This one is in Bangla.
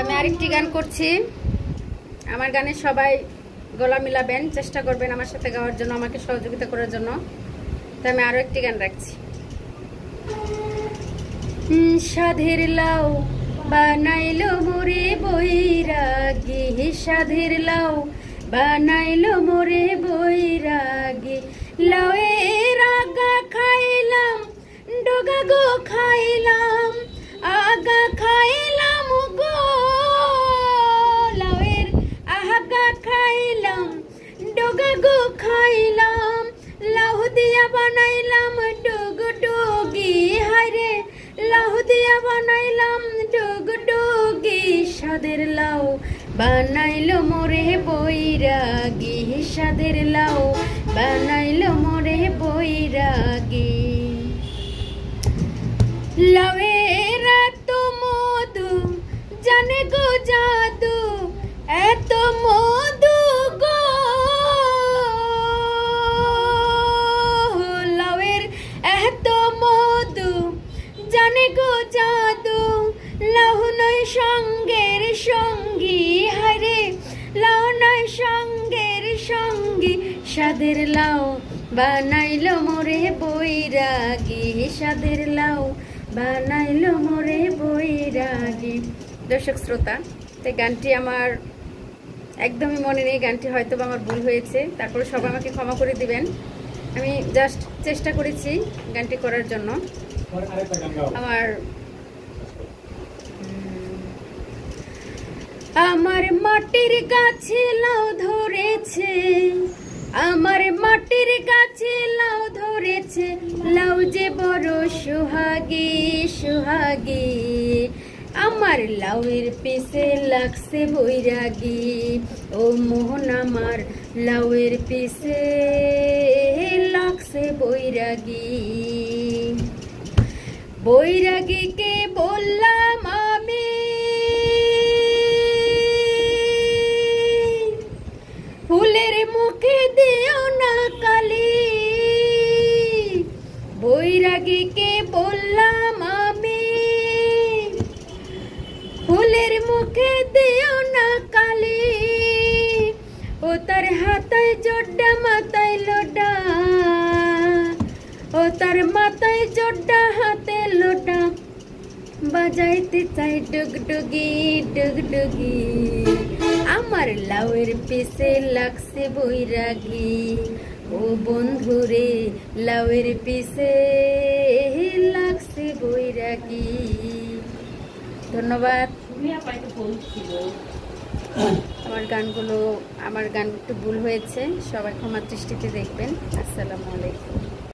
আমি আরেকটি গান করছি। আমার গানে সবাই গলা মিলাবেন, চেষ্টা করবেন আমার সাথে গাওয়ার জন্য, আমাকে সহযোগিতা করার জন্য। তো আমি আরো একটি গান রাখছি। সাধের লাউ বানাইলো মোরে বৈরাগী, সাধের লাউ বানাইলো মোরে বৈরাগী। লাউয়ের আগা খাইলাম, ডগা গো খাইলাম, আগা খাইলাম গো। লাউয়ের আগা খাইলাম, ডগা গো খাইলাম, লাউ দিয়া বানাইলাম ডুগডুগি। হায়রে লাউ দিয়া বানাইলাম ডুগডুগি। সাধের লাউ বানাইলো মোরে বৈরাগী, সাধের লাউ বানাইলো মোরে বৈরাগী। লাউয়ের এত মধু জানে গো জাদু, এত মধু গো। লাউয়ের এত মধু জানে গো জাদু, লাউ নয় সঙ্গের সঙ্গী। হায়রে লাউ নয় সঙ্গের সঙ্গী। সাধের লাউ বানাইলো মোরে বৈরাগী, সাধের লাউ বানাইলো মোরে বৈরাগী। দর্শক শ্রোতা, এই গানটি আমার একদমই মনে নেই, গানটি হয়তো আমার ভুল হয়েছে, তারপরে সবাই আমাকে ক্ষমা করে দিবেন। আমি জাস্ট চেষ্টা করেছি গানটি করার জন্য। আমার মাটির গাছে লাউ ধরেছে, আমার মাটির গাছে লাউ ধরেছে, লাউ যে বড় সুহাগী সুহাগী। আমার লাউয়ের পিছে লাগছে বৈরাগী, ও মোহন আমার লাউয়ের পিছে লাগছে বৈরাগী। বৈরাগীকে বললাম আমি, ফুলের মুখে দিও না কালি। বৈরাগীকে বললাম আমি, ফুলের মুখে দিও না কালি। ও তার হাতায় জোড্ডা মাথায় লোডা, ও তার মাথায় জোড্ডা হাতে লোডা, বাজাইতে চাই ডুগডুগি ডুগডুগি। আমার লাউয়ের পিছে লাগছে বৈরাগী, ও বন্ধুরে লাউয়ের পিছে লাগছে বৈরাগী। ধন্যবাদ। আমার গান একটু ভুল হয়েছে, সবাই ক্ষমার দৃষ্টিতে দেখবেন। আসসালামু আলাইকুম।